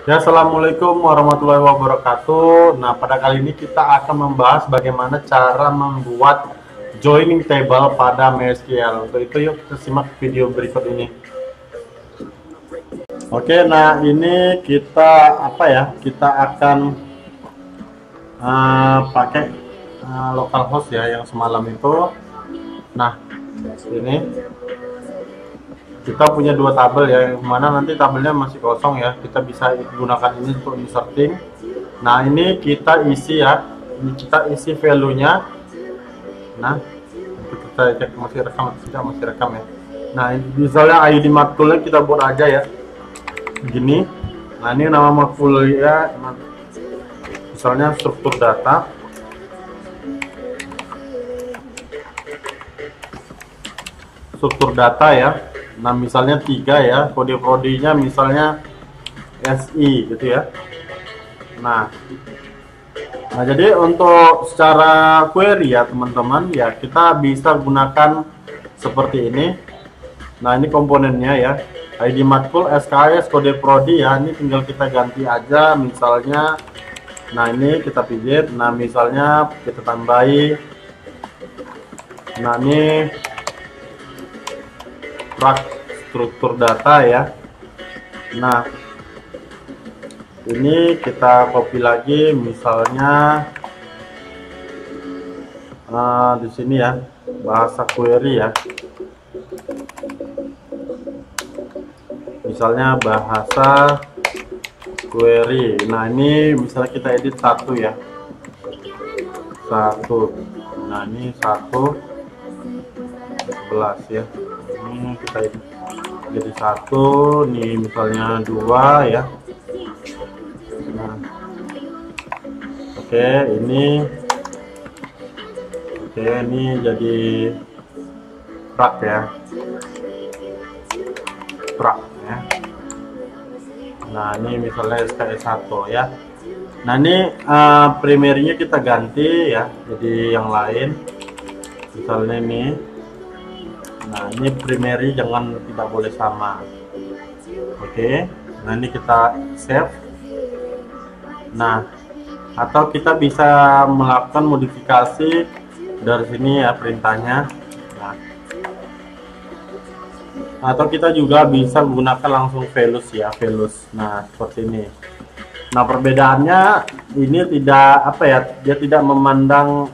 Ya, assalamualaikum warahmatullahi wabarakatuh. Nah, pada kali ini kita akan membahas bagaimana cara membuat joining table pada MySQL. Untuk itu, yuk kita simak video berikut ini. Oke, nah ini kita Kita akan pakai localhost ya yang semalam itu. Nah, ini kita punya dua tabel ya, yang mana nanti tabelnya masih kosong ya, kita bisa gunakan ini untuk inserting. Nah, ini kita isi ya, ini kita isi value nya. Nah, kita cek masih rekam atau tidak, masih rekam ya. Nah, misalnya ID matkulnya kita buat aja ya gini. Nah, ini nama matkulnya misalnya struktur data. Ya. Nah, misalnya 3 ya, kode prodinya misalnya SI gitu ya. Nah, jadi untuk secara query ya teman-teman ya, kita bisa gunakan seperti ini. Nah, ini komponennya ya, ID matkul, SKS, kode prodi ya, ini tinggal kita ganti aja misalnya. Nah, ini kita pijit. Nah, misalnya kita tambahi. Nah, ini struktur data ya. Nah, ini kita copy lagi misalnya di sini ya, bahasa query ya, misalnya bahasa query. Nah, ini misalnya kita edit satu ya, satu. Nah, ini 1:11 ya. Ini kita jadi 1 nih, misalnya 2 ya. Nah, oke, ini jadi prak ya, nah ini misalnya SKS 1 ya. Nah, ini primernya kita ganti ya jadi yang lain, misalnya ini. Nah, ini primary tidak boleh sama. Oke. Nah, ini kita save. Nah, atau kita bisa melakukan modifikasi dari sini ya perintahnya. Nah, atau kita juga bisa menggunakan langsung values ya, values. Nah, seperti ini. Nah, perbedaannya ini dia tidak memandang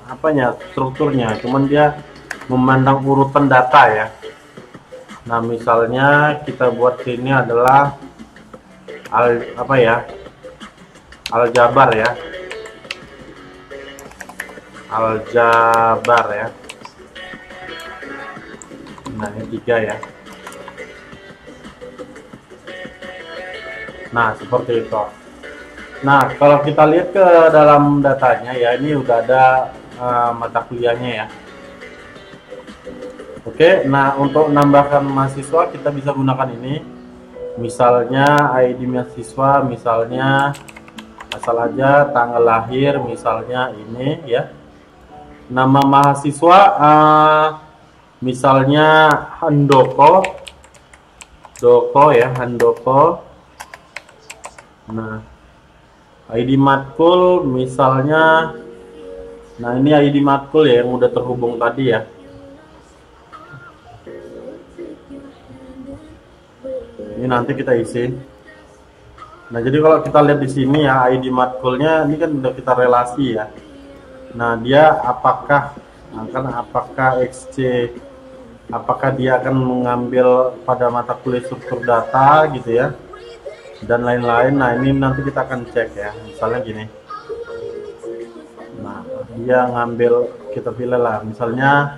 strukturnya, cuman dia memandang urutan data ya. Nah, misalnya kita buat sini adalah aljabar ya, nah ini 3 ya. Nah, seperti itu. Nah, kalau kita lihat ke dalam datanya ya, ini udah ada mata kuliahnya ya. Oke, nah untuk menambahkan mahasiswa kita bisa gunakan ini. Misalnya ID mahasiswa, misalnya asal aja tanggal lahir, misalnya ini ya. Nama mahasiswa misalnya Handoko ya, Handoko. Nah, ID matkul misalnya, nah ini ID matkul ya yang udah terhubung tadi ya. Ini nanti kita isi. Nah, jadi kalau kita lihat di sini ya, ID matkulnya ini kan udah kita relasi ya. Nah, dia apakah XC, apakah dia akan mengambil pada mata kuliah struktur data gitu ya, dan lain-lain. Nah, ini nanti kita akan cek ya, misalnya gini. Nah, dia ngambil, kita pilih lah misalnya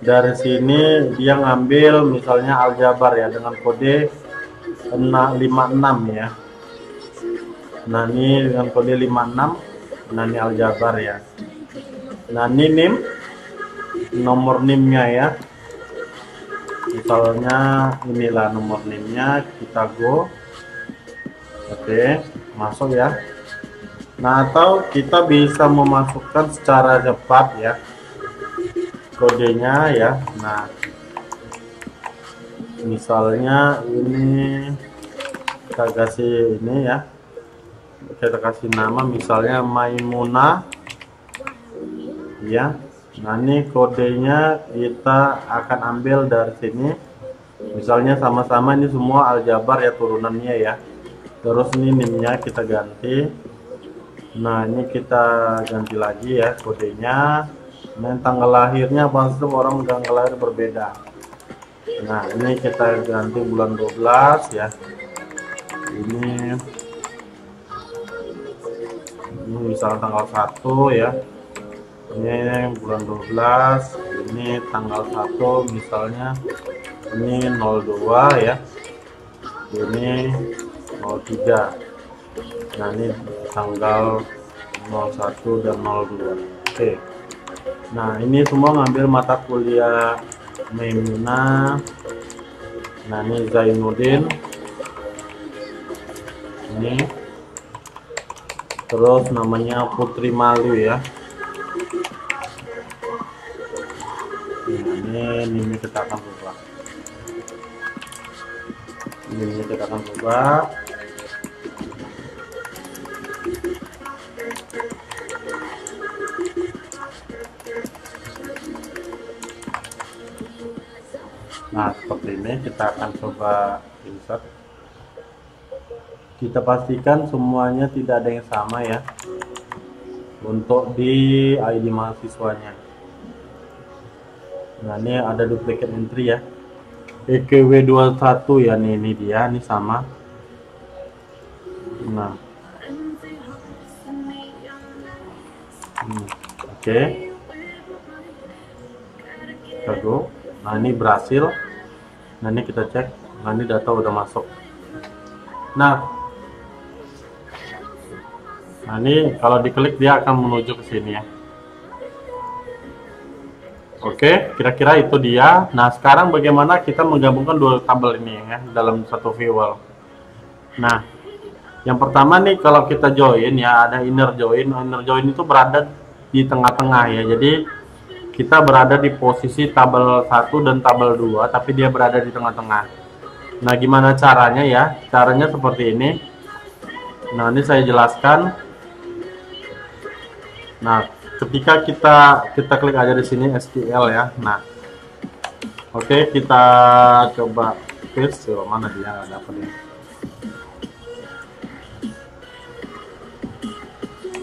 dari sini dia ngambil misalnya aljabar ya dengan kode 56 ya. Nah, ini dengan kode 56. Nah, ini aljabar ya. Nah, ini NIM, nomor NIM-nya ya. Misalnya inilah nomor NIM-nya, kita go. Oke, masuk ya. Nah, atau kita bisa memasukkan secara cepat ya kodenya ya. Nah, misalnya ini kita kasih ini ya, kita kasih nama misalnya Maimunah ya. Nah ini kodenya kita akan ambil dari sini, misalnya sama-sama ini semua aljabar ya turunannya ya. Terus ini nimnya kita ganti. Nah ini kita ganti lagi ya kodenya. Nah tanggal lahirnya pasti orang tanggal lahir berbeda. Nah ini kita ganti bulan 12 ya. Ini misal tanggal 1 ya. Ini bulan 12, ini tanggal 1 misalnya, ini 02 ya, ini 03. Nah ini tanggal 01 dan 02. Oke. Nah ini semua ngambil mata kuliah Maimunah. Nah ini Zainuddin ini, terus namanya Putri Malu ya. Ini kita akan ubah. Ini kita akan ubah. Nah seperti ini kita akan coba insert. Kita pastikan semuanya tidak ada yang sama ya untuk di ID mahasiswanya. Nah ini ada duplicate entry ya, EKW21 ya, nih ini dia, ini sama. Nah oke. Kita go. Nah ini berhasil. Nah ini kita cek. Nah ini data udah masuk. Nah ini kalau diklik dia akan menuju ke sini ya. Oke, kira-kira itu dia. Nah sekarang bagaimana kita menggabungkan dua tabel ini ya dalam satu viewer. Nah yang pertama nih, kalau kita join ya, ada inner join. Inner join itu berada di tengah-tengah ya. Jadi kita berada di posisi tabel 1 dan tabel 2, tapi dia berada di tengah-tengah. Nah gimana caranya ya? Caranya seperti ini. Nah ini saya jelaskan. Nah ketika kita klik aja di sini SQL ya. Nah oke, kita coba paste. Mana dia, nggak dapat ya.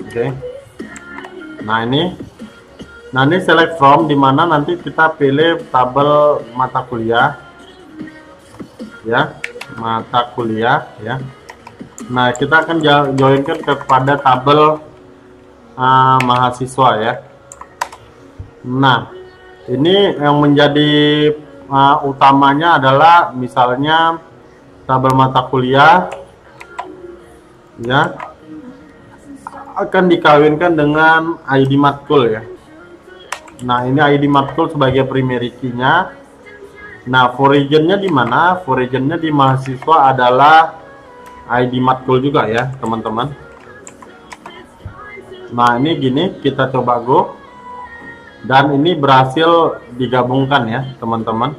Oke. Nah ini select from, dimana nanti kita pilih tabel mata kuliah ya, mata kuliah ya. Nah kita akan joinkan kepada tabel mahasiswa ya. Nah ini yang menjadi utamanya adalah misalnya tabel mata kuliah ya akan dikawinkan dengan ID matkul ya. Nah ini ID matkul sebagai primary key-nya. Nah for region-nya di mana? For region-nya di mahasiswa adalah ID matkul juga ya teman-teman. Nah ini gini, kita coba go, dan ini berhasil digabungkan ya teman-teman.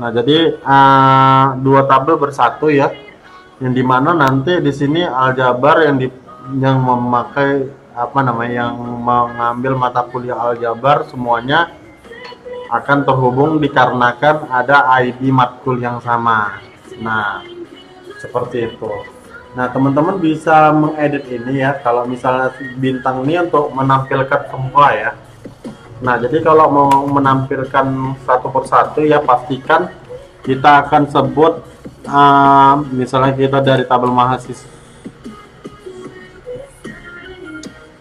Nah jadi dua tabel bersatu ya, yang dimana nanti di sini aljabar yang memakai yang mengambil mata kuliah aljabar semuanya akan terhubung dikarenakan ada ID matkul yang sama. Nah seperti itu. Nah teman-teman bisa mengedit ini ya, kalau misalnya bintang ini untuk menampilkan semua ya. Nah jadi kalau mau menampilkan satu persatu ya, pastikan kita akan sebut misalnya kita dari tabel mahasiswa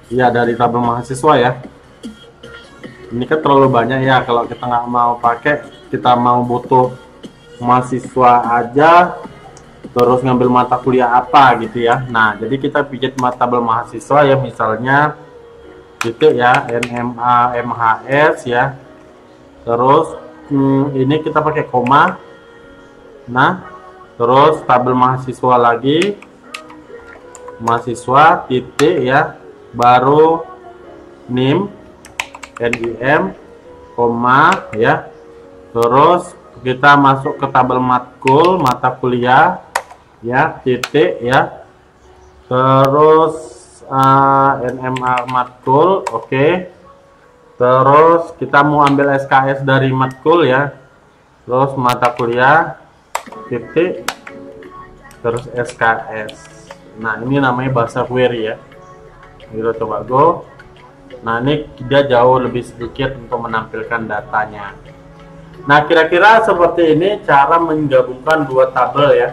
ya, dari tabel mahasiswa ya. Ini kan terlalu banyak ya, kalau kita nggak mau pakai, kita mau butuh mahasiswa aja terus ngambil mata kuliah apa gitu ya. Nah jadi kita pijat tabel mahasiswa ya, misalnya titik ya, NMA MHS ya, terus ini kita pakai koma. Nah terus tabel mahasiswa lagi, mahasiswa titik ya, baru NIM NIM koma ya, terus kita masuk ke tabel matkul mata kuliah ya, titik ya, terus NMA matkul, oke. Terus kita mau ambil SKS dari matkul ya, terus mata kuliah titik terus SKS. Nah ini namanya bahasa query ya. Kita coba go. Nah ini dia jauh lebih sedikit untuk menampilkan datanya. Nah kira-kira seperti ini cara menggabungkan dua tabel ya.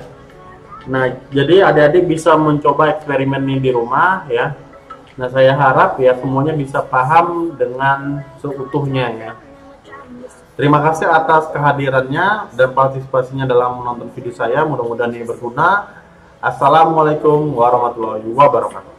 Nah jadi adik-adik bisa mencoba eksperimen ini di rumah ya. Nah saya harap ya semuanya bisa paham dengan seutuhnya ya. Terima kasih atas kehadirannya dan partisipasinya dalam menonton video saya. Mudah-mudahan ini berguna. Assalamualaikum warahmatullahi wabarakatuh.